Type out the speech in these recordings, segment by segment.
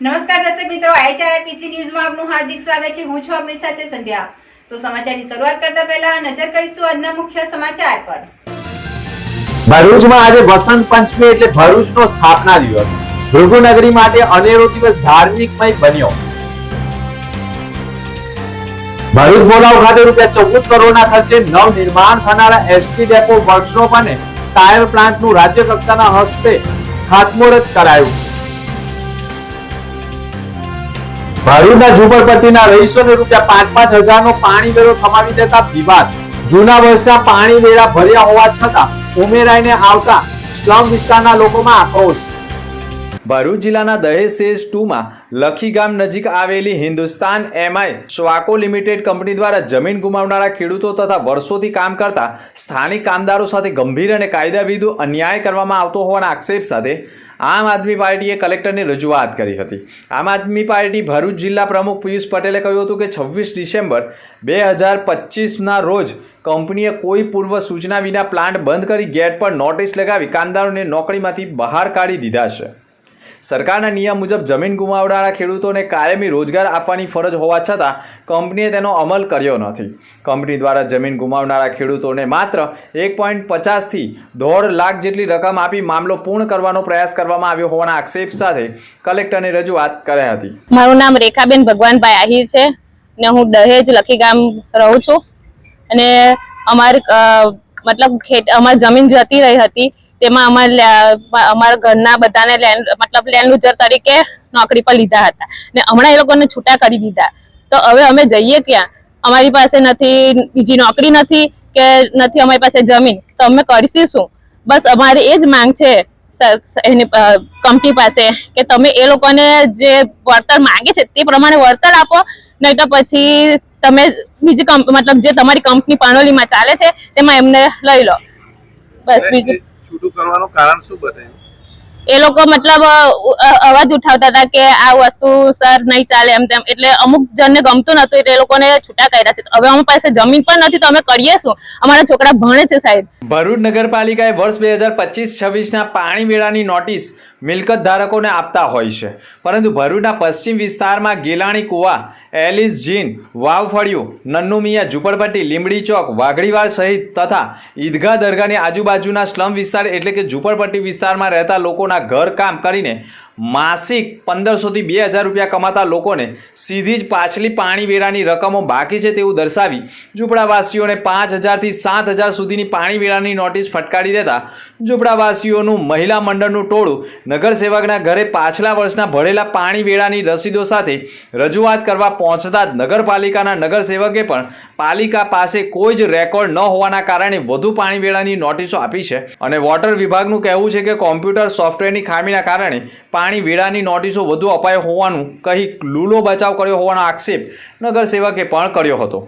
નમસ્કાર દર્શક મિત્રો, HRRTC ન્યૂઝમાં આપનું હાર્દિક સ્વાગત છે। હું છું આપની સાથે સંધ્યા। તો સમાચારની શરૂઆત કરતા પહેલા નજર કરીશું આજના મુખ્ય સમાચાર પર। ભરૂચમાં આજે વસંત પંચમી એટલે ભરૂચનો સ્થાપના દિવસ। ભૃગુનગરી માટે અનેરો દિવસ ધાર્મિકમય બન્યો। ભરૂચ બોલાવ ખાતે ₹14 કરોડના ખર્ચે નવનિર્માણ થનારા એસટી ડેપો વર્કશોપ અને ટાયર પ્લાન્ટનું રાજ્ય કક્ષાના હસ્તે ખાતમુહૂર્ત કરાયું। ભરૂચના ઝુંપડપટ્ટીના રહીશોને ₹5,000નો પાણી વેરો થમાવી દેતા વિવાદ। જૂના વર્ષના પાણી વેરા ભર્યા હોવા છતાં ઉમેરાઈને આવતા સ્લમ વિસ્તારના લોકોમાં આક્રોશ। ભરૂચ જિલ્લાના દહેજ ફેઝ 2માં લખી ગામ નજીક આવેલી હિન્દુસ્તાન એમઆઈ સ્વાકો લિમિટેડ કંપની દ્વારા જમીન ગુમાવનારા ખેડૂતો તથા વર્ષોથી કામ કરતા સ્થાનિક કામદારો સાથે ગંભીર અને કાયદાવિરુદ્ધ અન્યાય કરવામાં આવતો હોવાના આક્ષેપ સાથે આમ આદમી પાર્ટીએ કલેક્ટરને રજૂઆત કરી હતી। આમ આદમી પાર્ટી ભરૂચ જિલ્લા પ્રમુખ પિયુષ પટેલે કહ્યું હતું કે 26 ડિસેમ્બર 2025ના રોજ કંપનીએ કોઈ પૂર્વ સૂચના વિના પ્લાન્ટ બંધ કરી ગેટ પર નોટિસ લગાવી કામદારોને નોકરીમાંથી બહાર કાઢી દીધા છે। સરકારના નિયમ મુજબ જમીન ગુમાવનારા ખેડૂતોને કાયમી રોજગાર આપવાની ફરજ હોવા છતાં કંપનીએ તેનો અમલ કર્યો નથી। કંપની દ્વારા જમીન ગુમાવનારા ખેડૂતોને માત્ર 1.50 થી 1.5 લાખ જેટલી રકમ આપી મામલો પૂર્ણ કરવાનો પ્રયાસ કરવામાં આવ્યો હોવાના આક્ષેપ સાથે કલેક્ટરને રજૂઆત કરી હતી। મારું નામ રેખાબેન ભગવાનભાઈ આહિર છે ને હું દહેજ લખી ગામ રહું છું અને અમારી જમીન જતી રહી હતી। તેમાં અમારા ઘરના બધાને લેન્ડ લૂઝર તરીકે નોકરી પર લીધા હતા ને હમણાં એ લોકોને છૂટા કરી દીધા। તો હવે અમે જઈએ ક્યાં? અમારી પાસે નથી, બીજી નોકરી નથી કે નથી અમારી પાસે જમીન, તો અમે કરીશું શું? બસ અમારી એ જ માંગ છે કંપની પાસે કે તમે એ લોકોને જે વળતર માંગે છે તે પ્રમાણે વળતર આપો, નહીં તો પછી તમે બીજી જે તમારી કંપની પાણોલીમાં ચાલે છે તેમાં એમને લઈ લો। બસ બીજું છૂટું કરવાનું કારણ શું બતાવ્યું? એ લોકો અવાજ ઉઠાવતા હતા કે આ વસ્તુ સર નહીં ચાલે એમ તેમ, એટલે અમુક જણને ગમતું નતું એટલે એ લોકોને છૂટા કર્યા છે। હવે અમારી પાસે જમીન પણ નથી તો અમે કરીએ શું? અમારા છોકરા ભણે છે સાહેબ। ભરૂચ નગરપાલિકાએ વર્ષ 2025-26ના પાણી વેરાની નોટિસ મિલકત ધારકોને આપતા હોય છે, પરંતુ ભરૂચના પશ્ચિમ વિસ્તારમાં ગેલાણી કુવા, એલિસ જીન, વાવફળિયું, નન્નુ મિયા ઝુંપડપટ્ટી, લીંબડી ચોક, વાઘડીવાડ સહિત તથા ઈદગાહ દરગાહની આજુબાજુના સ્લમ વિસ્તાર એટલે કે ઝુંપડપટ્ટી વિસ્તારમાં રહેતા લોકોના ઘર કામ કરીને માસિક 1500 થી 2000 રૂપિયા કમાતા લોકોને સીધી જ પાછલી પાણી વેરાની રકમો બાકી છે તેવું દર્શાવી ઝૂંપડાવાસીઓને 5000 થી 7000 સુધીની પાણી વેરાની નોટિસ ફટકારી દેતા ઝૂંપડાવાસીઓનું મહિલા મંડળનું ટોળું નગરસેવકના ઘરે પાછલા વર્ષના ભરેલા પાણી વેરાની રસીદો સાથે રજૂઆત કરવા પહોંચતા જ નગરપાલિકાના નગરસેવકે પણ પાલિકા પાસે કોઈ જ રેકોર્ડ ન હોવાના કારણે વધુ પાણી વેરાની નોટિસો આપી છે અને વોટર વિભાગનું કહેવું છે કે કોમ્પ્યુટર સોફ્ટવેરની ખામીના કારણે પાણી વેરાની નોટિસો વધુ અપાયો હોવાનું કહી લૂલો બચાવ કર્યો હોવાનો આક્ષેપ નગરસેવકે પણ કર્યો હતો।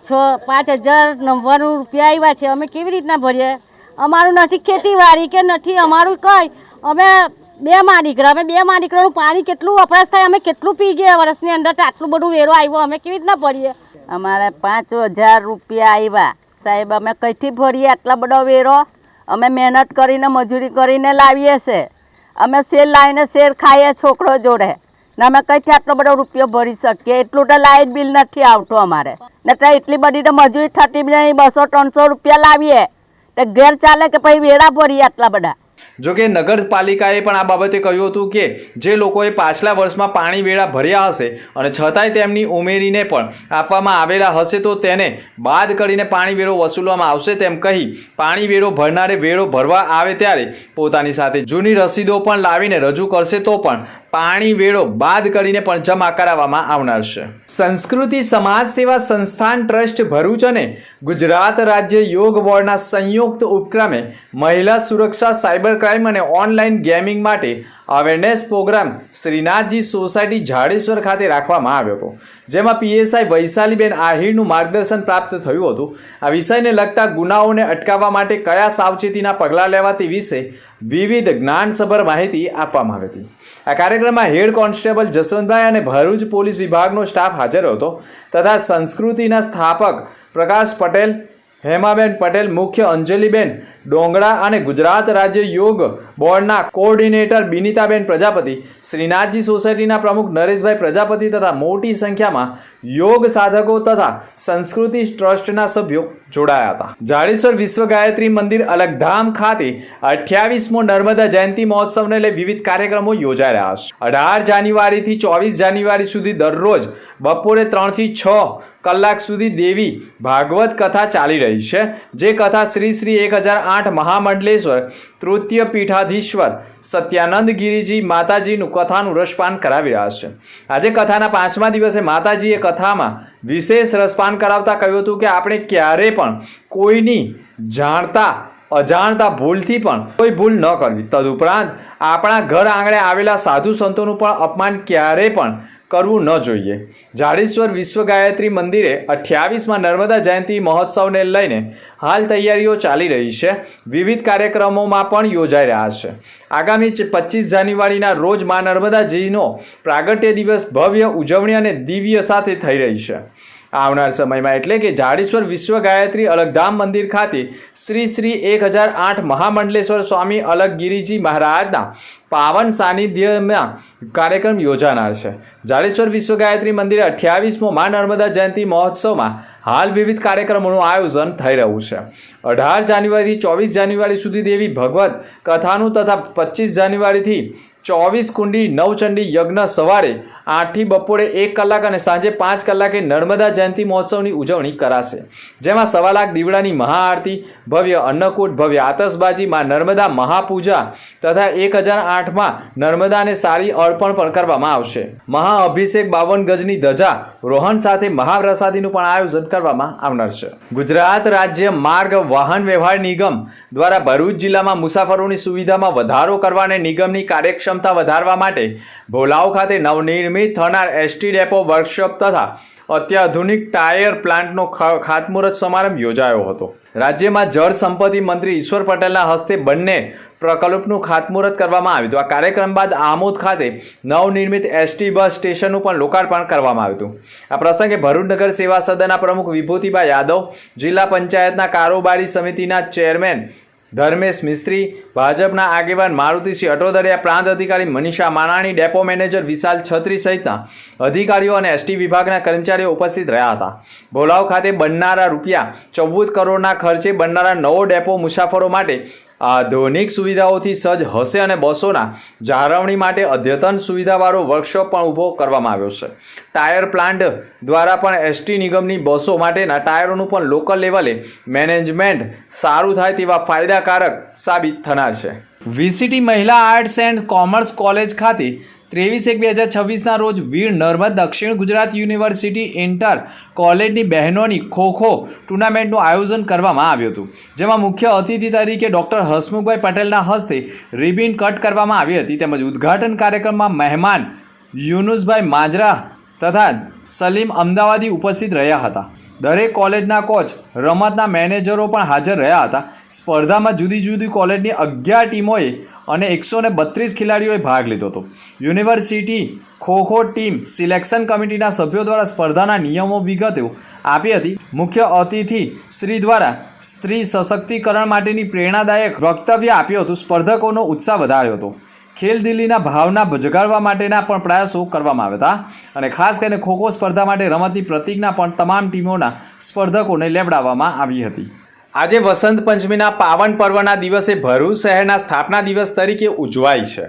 5,099 રૂપિયા આવ્યા છે, અમે કેવી રીતના ભરીએ? અમારું નથી ખેતીવાડી કે નથી અમારું કંઈ, અમે બે માં દીકરાનું પાણી કેટલું વપરાશ થાય, અમે કેટલું પી ગયા વર્ષની અંદર, આટલું બધું વેરો આવ્યો, અમે કેવી રીતના ભરીએ? અમારે 5,000 રૂપિયા આવ્યા સાહેબ, અમે કઈથી ભરીએ આટલા બધો વેરો? અમે મહેનત કરીને મજૂરી કરીને લાવીએ છે, અમે શેર લાવીને શેર ખાઈએ છોકરો જોડે ને અમે કઈથી આટલો બધો રૂપિયો ભરી શકીએ? એટલું તો લાઇટ બિલ નથી આવતું અમારે, ને તો એટલી બધી તો મજૂરી થતી નહીં, 200-300 રૂપિયા લાવીએ તો ઘેર ચાલે કે પછી વેરા ભરીએ આટલા બધા? જોકે નગરપાલિકાએ પણ આ બાબતે કહ્યું હતું કે જે લોકોએ પાછલા વર્ષમાં પાણી વેરા ભર્યા હશે અને છતાંય તેમની ઉમેરીને પણ આપવામાં આવેલા હશે તો તેને બાદ કરીને પાણી વેરો વસૂલવામાં આવશે તેમ કહી પાણી વેરો ભરનારે વેરો ભરવા આવે ત્યારે પોતાની સાથે જૂની રસીદો પણ લાવીને રજૂ કરશે તો પણ પાણી વેરો બાદ કરીને પણ જમા કરાવવામાં આવનાર છે। સંસ્કૃતિ સમાજ સેવા સંસ્થાન ટ્રસ્ટ ભરૂચ અને ગુજરાત રાજ્ય યોગ બોર્ડના સંયુક્ત ઉપક્રમે મહિલા સુરક્ષા, સાયબર ક્રાઇમ અને ઓનલાઈન ગેમિંગ માટે awareness programme Shrinathji society Jadeshwar ખાતે રાખવામાં આવ્યો હતો, જેમાં પીએસઆઈ વૈશાલીબેન આહિરનું માર્ગદર્શન પ્રાપ્ત થયું હતું। આ વિષયને લગતા ગુનાઓને અટકાવવા માટે કયા સાવચેતીના પગલાં લેવા તે વિશે વિવિધ જ્ઞાનસભર માહિતી આપવામાં આવી હતી। આ કાર્યક્રમમાં હેડ કોન્સ્ટેબલ જસવંતભાઈ અને ભરૂચ પોલીસ વિભાગનો સ્ટાફ હાજર હતો તથા સંસ્કૃતિના સ્થાપક પ્રકાશ પટેલ, હેમાબેન પટેલ, મુખ્ય અંજલિબેન, ડોંગરા અને ગુજરાત રાજ્ય યોગ બોર્ડના કોઓર્ડિનેટર બિનિતાબેન પ્રજાપતિ, શ્રીનાથજી સોસાયટીના પ્રમુખ નરેશભાઈ પ્રજાપતિ તથા મોટી સંખ્યામાં યોગ સાધકો તથા સંસ્કૃતિ ટ્રસ્ટના સભ્યો જોડાયા હતા. જાડેશ્વર વિશ્વ ગાયત્રી મંદિર અલગધામ ખાતે 28મો નર્મદા જયંતિ મહોત્સવને લઈ વિવિધ કાર્યક્રમો યોજાઈ રહ્યા છે. 18 જાન્યુઆરીથી 24 જાન્યુઆરી સુધી દરરોજ બપોરે 3 થી 6 કલાક સુધી દેવી ભાગવત કથા ચાલી રહી છે. જે કથા શ્રી શ્રી 1008 મહામંડલેશ્વર તૃતીય પીઠાધીશ્વર સત્યાનંદ ગિરિજી માતાજીનું કથાનું રસપાન કરાવી રહ્યા છે. આજે કથાના 5મા દિવસે માતાજીએ કથામાં વિશેષ રસપાન કરાવતા કહ્યું હતું કે આપણે ક્યારે પણ કોઈની જાણતા અજાણતા ભૂલથી પણ કોઈ ભૂલ ન કરવી. તદુપરાંત આપણા ઘર આંગણે આવેલા સાધુ સંતોનું પણ અપમાન ક્યારેય પણ કરવું ન જોઈએ. જાડેશ્વર વિશ્વ ગાયત્રી મંદિરે 28મા નર્મદા જયંતિ મહોત્સવને લઈને હાલ તૈયારીઓ ચાલી રહી છે. વિવિધ કાર્યક્રમોમાં પણ યોજાઈ રહ્યા છે. આગામી 25 જાન્યુઆરીના રોજ મા નર્મદાજીનો પ્રાગટ્ય દિવસ ભવ્ય ઉજવણી અને દિવ્ય સાથે થઈ રહી છે. આવનાર સમયમાં એટલે કે જાડેશ્વર વિશ્વ ગાયત્રી અલગધામ મંદિર ખાતે શ્રી શ્રી 1008 મહામંડલેશ્વર સ્વામી અલગગીરીજી મહારાજના પાવન સાનિધ્યમાં કાર્યક્રમ યોજાનાર છે. જાડેશ્વર વિશ્વ ગાયત્રી મંદિરે 28મો મા નર્મદા જયંતિ મહોત્સવમાં હાલ વિવિધ કાર્યક્રમોનું આયોજન થઈ રહ્યું છે. 18 જાન્યુઆરીથી 24 જાન્યુઆરી સુધી દેવી ભગવત કથાનું તથા 25 જાન્યુઆરીથી 24 કુંડી નવચંડી યજ્ઞ સવારે 8 થી બપોરે 1 કલાક અને સાંજે 5 કલાકે નર્મદા જયંતિ મહોત્સવની ઉજવણી કરાશે. જેમાં 1.25 લાખ દીવડાની મહાઆરતી, ભવ્ય અન્નકૂટ, ભવ્ય આતશબાજી, માં નર્મદા મહાપૂજા તથા 1008માં નર્મદાને સારી અર્પણ પણ કરવામાં આવશે. મહાઅભિષેક, 52 ગજની ધજા રોહન સાથે મહાપ્રસાદીનું પણ આયોજન કરવામાં આવનાર છે. ગુજરાત રાજ્ય માર્ગ વાહન વ્યવહાર નિગમ દ્વારા ભરૂચ જિલ્લામાં મુસાફરોની સુવિધામાં વધારો કરવા અને નિગમની કાર્યક્ષમતા વધારવા માટે ભોલાવ ખાતે નવનિર્મિત થનાર એસટી ડેપો, વર્કશોપ તથા અત્યાધુનિક ટાયર પ્લાન્ટનો ખાતમુહૂર્ત સમારંભ યોજાયો હતો. રાજ્યમાં જળ સંપત્તિ મંત્રી ઈશ્વર પટેલના હસ્તે બંને પ્રકલ્પનું ખાતમુહૂર્ત કરવામાં આવ્યું હતું. આ કાર્યક્રમ બાદ આમોદ ખાતે નવનિર્મિત એસટી બસ સ્ટેશનનું પણ લોકાર્પણ કરવામાં આવ્યું હતું. આ પ્રસંગે ભરૂચ નગર સેવા સદનના પ્રમુખ વિભૂતિબા યાદવ, જિલ્લા પંચાયતના કારોબારી સમિતિના ચેરમેન ધર્મેશ મિસ્ત્રી, ભાજપના આગેવાન મારુતિસિંહ અટોદરિયા, પ્રાંત અધિકારી મનીષા માનાણી, ડેપો મેનેજર વિશાલ છત્રી સહિતના અધિકારીઓ અને એસટી વિભાગના કર્મચારીઓ ઉપસ્થિત રહ્યા હતા. ભોલાવ ખાતે બનનારા ₹14 કરોડના ખર્ચે બનનારા નવો ડેપો મુસાફરો માટે આધુનિક સુવિધાઓથી સજ્જ હશે અને બસોના જાળવણી માટે અદ્યતન સુવિધાવાળો વર્કશોપ પણ ઊભો કરવામાં આવ્યો છે. ટાયર પ્લાન્ટ દ્વારા પણ એસટી નિગમની બસો માટેના ટાયરોનું પણ લોકલ લેવલે મેનેજમેન્ટ સારું થાય તેવા ફાયદાકારક સાબિત થનાર છે. વીસીટી મહિલા આર્ટ્સ એન્ડ કોમર્સ કોલેજ ખાતે 23/1/2026ના રોજ વીર નર્મદ દક્ષિણ ગુજરાત યુનિવર્સિટી ઇન્ટર કોલેજની બહેનોની ખો-ખો ટુર્નામેન્ટનું આયોજન કરવામાં આવ્યું હતું. જેમાં મુખ્ય અતિથિ તરીકે ડૉક્ટર હસમુખભાઈ પટેલના હસ્તે રિબિન કટ કરવામાં આવી હતી. તેમજ ઉદ્ઘાટન કાર્યક્રમમાં મહેમાન યુનુસભાઈ માજરા તથા સલીમ અમદાવાદી ઉપસ્થિત રહ્યા હતા. દરેક કોલેજના કોચ, રમતના મેનેજરો પણ હાજર રહ્યા હતા. સ્પર્ધામાં જુદી જુદી કોલેજની 11 ટીમોએ અને 132 ખેલાડીઓએ ભાગ લીધો હતો. યુનિવર્સિટી ખો-ખો ટીમ સિલેક્શન કમિટીના સભ્યો દ્વારા સ્પર્ધાના નિયમો વિગતો આપી હતી. મુખ્ય અતિથિ શ્રી દ્વારા સ્ત્રી સશક્તિકરણ માટેની પ્રેરણાદાયક વક્તવ્ય આપ્યું હતું. સ્પર્ધકોનો ઉત્સાહ વધાર્યો હતો. ખેલદિલીના ભાવના જગાડવા માટેના પણ પ્રયાસો કરવામાં આવ્યા હતા અને ખાસ કરીને ખો-ખો સ્પર્ધા માટે રમતની પ્રતિજ્ઞા પણ તમામ ટીમોના સ્પર્ધકોને લેવડાવવામાં આવી હતી. આજે વસંત પંચમીના પાવન પર્વના દિવસે ભરૂચ શહેરના સ્થાપના દિવસ તરીકે ઉજવાય છે.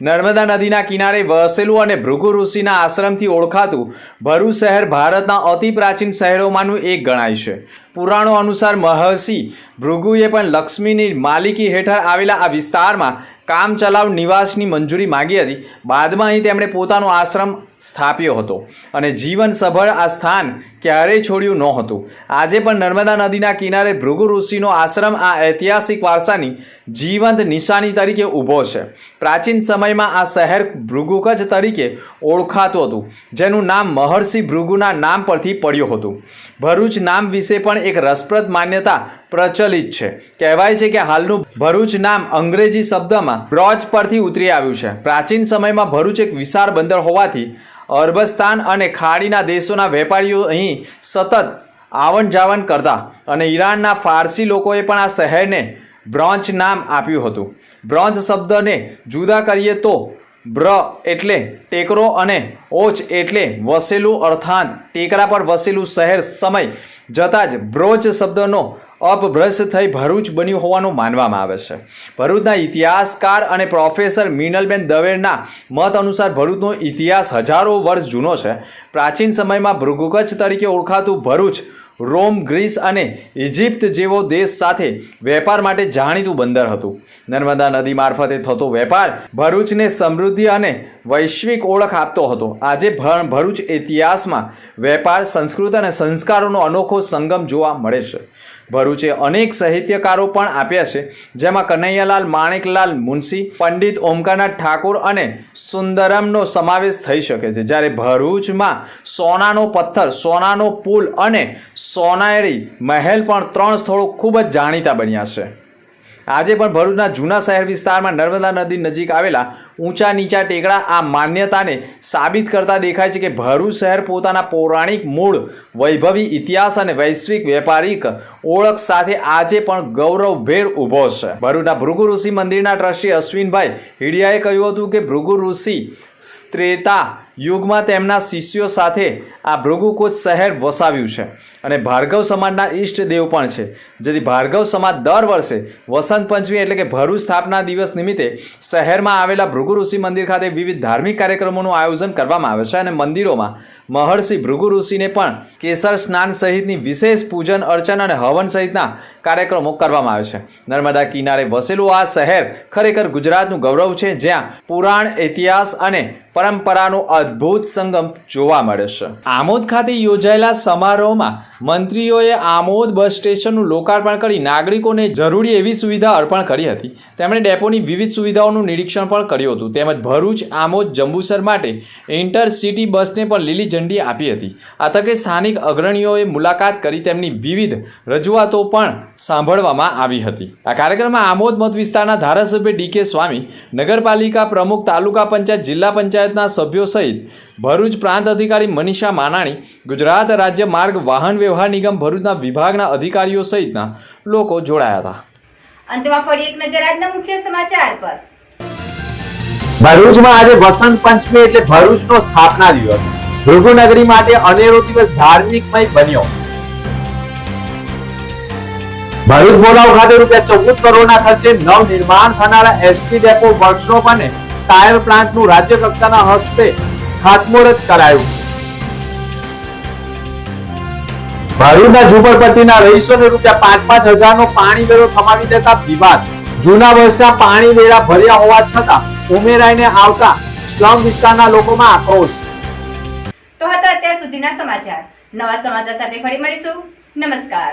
નર્મદા નદીના કિનારે વસેલું અને ભૃગુ ઋષિના આશ્રમથી ઓળખાતું ભરૂચ શહેર ભારતના અતિ પ્રાચીન શહેરોમાંનું એક ગણાય છે. પુરાણો અનુસાર મહર્ષિ ભૃગુએ પણ લક્ષ્મીની માલિકી હેઠળ આવેલા આ વિસ્તારમાં કામચલાઉ નિવાસની મંજૂરી માગી હતી. બાદમાં અહીં તેમણે પોતાનો આશ્રમ સ્થાપ્યો હતો અને જીવનસભર આ સ્થાન ક્યારેય છોડ્યું નહોતું. આજે પણ નર્મદા નદીના કિનારે ભૃગુ ઋષિનો આશ્રમ આ ઐતિહાસિક વારસાની જીવંત નિશાની તરીકે ઊભો છે. પ્રાચીન સમયમાં આ શહેર ભૃગુકચ્છ તરીકે ઓળખાતું હતું, જેનું નામ મહર્ષિ ભૃગુના નામ પરથી પડ્યું હતું. ભરૂચ નામ વિશે પણ એક રસપ્રદ માન્યતા પ્રચલિત છે. કહેવાય છે કે હાલનું ભરૂચ નામ અંગ્રેજી શબ્દમાં બ્રોચ પરથી ઉતરી આવ્યું છે. પ્રાચીન સમયમાં ભરૂચ એક વિશાળ બંદર હોવાથી અરબસ્તાન અને ખાડીના દેશોના વેપારીઓ અહીં સતત આવન જાવન કરતા અને ઈરાનના ફારસી લોકોએ પણ આ શહેરને બ્રોન્ચ નામ આપ્યું હતું. બ્રોન્ચ શબ્દને જુદા કરીએ તો બ્ર એટલે ટેકરો અને ઓચ એટલે વસેલું, અર્થાત ટેકરા પર વસેલું શહેર. સમય જતાં જ બ્રોચ શબ્દનો અપભ્રંશ થઈ ભરૂચ બન્યું હોવાનું માનવામાં આવે છે. ભરૂચના ઇતિહાસકાર અને પ્રોફેસર મિનલબેન દવેના મત અનુસાર ભરૂચનો ઇતિહાસ હજારો વર્ષ જૂનો છે. પ્રાચીન સમયમાં ભૃગુકચ્છ તરીકે ઓળખાતું ભરૂચ રોમ, ગ્રીસ અને ઇજિપ્ત જેવો દેશ સાથે વેપાર માટે જાણીતું બંદર હતું. નર્મદા નદી મારફતે થતો વેપાર ભરૂચને સમૃદ્ધિ અને વૈશ્વિક ઓળખ આપતો હતો. આજે ભરૂચ ઇતિહાસમાં વેપાર, સંસ્કૃતિ અને સંસ્કારોનો અનોખો સંગમ જોવા મળે છે. ભરૂચે અનેક સાહિત્યકારો પણ આપ્યા છે, જેમાં કનૈયાલાલ માણેકલાલ મુનશી, પંડિત ઓમકારનાથ ઠાકોર અને સુંદરમનો સમાવેશ થઈ શકે છે. જ્યારે ભરૂચમાં સોનાનો પથ્થર, સોનાનો પુલ અને સોનારી મહેલ પણ 3 સ્થળો ખૂબ જ જાણીતા બન્યા છે. આજે પણ ભરૂચના જૂના શહેર વિસ્તારમાં નર્મદા નદી નજીક આવેલા ઊંચા નીચા ટેકરા આ માન્યતાને સાબિત કરતા દેખાય છે કે ભરૂચ શહેર પોતાના પૌરાણિક મૂળ, વૈભવી ઇતિહાસ અને વૈશ્વિક વેપારિક ઓળખ સાથે આજે પણ ગૌરવભેર ઊભો છે. ભરૂચના ભૃગુ ઋષિ મંદિરના ટ્રસ્ટી અશ્વિનભાઈ હિડિયાએ કહ્યું હતું કે ભૃગુ ઋષિ ત્રેતા યુગમાં તેમના શિષ્યો સાથે આ ભૃગુકોટ શહેર વસાવ્યું છે અને ભાર્ગવ સમાજના ઈષ્ટદેવ પણ છે. જેથી ભાર્ગવ સમાજ દર વર્ષે વસંત પંચમી એટલે કે ભરૂચ સ્થાપના દિવસ નિમિત્તે શહેરમાં આવેલા ભૃગુ ઋષિ મંદિર ખાતે વિવિધ ધાર્મિક કાર્યક્રમોનું આયોજન કરવામાં આવે છે અને મંદિરોમાં મહર્ષિ ભૃગુ ઋષિને પણ કેસર સ્નાન સહિતની વિશેષ પૂજન અર્ચન અને હવન સહિતના કાર્યક્રમો કરવામાં આવે છે. નર્મદા કિનારે વસેલું આ શહેર ખરેખર ગુજરાતનું ગૌરવ છે, જ્યાં પુરાણ, ઇતિહાસ અને પરંપરાનો અદ્ભુત સંગમ જોવા મળે છે. આમોદ ખાતે યોજાયેલા સમારોહમાં મંત્રીઓએ આમોદ બસ સ્ટેશનનું લોકાર્પણ કરી નાગરિકોને જરૂરી એવી સુવિધા અર્પણ કરી હતી. તેમણે ડેપોની વિવિધ સુવિધાઓનું નિરીક્ષણ પણ કર્યું હતું. તેમજ ભરૂચ, આમોદ, જંબુસર માટે ઇન્ટરસિટી બસને પણ લીલી ઝંડી આપી હતી. આ તકે સ્થાનિક અગ્રણીઓએ મુલાકાત કરી તેમની વિવિધ રજૂઆતો પણ સાંભળવામાં આવી હતી. આ કાર્યક્રમમાં આમોદ મત વિસ્તારના ધારાસભ્ય ડી.કે. સ્વામી, નગરપાલિકા પ્રમુખ, તાલુકા પંચાયત, જિલ્લા પંચાયતના સભ્યો સહિત ભરૂચ પ્રાંત અધિકારી મનીષા માનાણી, ગુજરાત રાજ્ય માર્ગ વાહન વ્યવહાર નિગમ ભરૂચના વિભાગના અધિકારીઓ સહિતના લોકો જોડાયા હતા. અંતમાં ફરી એક નજર આજના મુખ્ય સમાચાર પર. ભરૂચમાં આજે વસંત પંચમી એટલે ભરૂચનો સ્થાપના દિવસ. ભૃગુનગરી માટે અનેરો દિવસ ધાર્મિકમય બન્યો. ભરૂચ બોલાવ ખાતે ₹14 કરોડના ખર્ચે નવ નિર્માણ થનારા એસટી ડેપો, વર્કશોપ અને ટાયર પ્લાન્ટનું રાજ્ય કક્ષાના હસ્તે ખાતમુહૂર્ત કરાયું. ભરૂચના ઝુંપડપટ્ટીના રહીશોને ₹5,000 હજારનો પાણી વેરો થમાવી દેતા વિવાદ. જૂના વર્ષના પાણી વેરા ભર્યા હોવા છતાં ઉમેરાઈને આવતા સ્લમ વિસ્તારના લોકોમાં આક્રોશ. તો હતા અત્યાર સુધીના સમાચાર. નવા સમાચાર સાથે ફરી મળીશું. નમસ્કાર.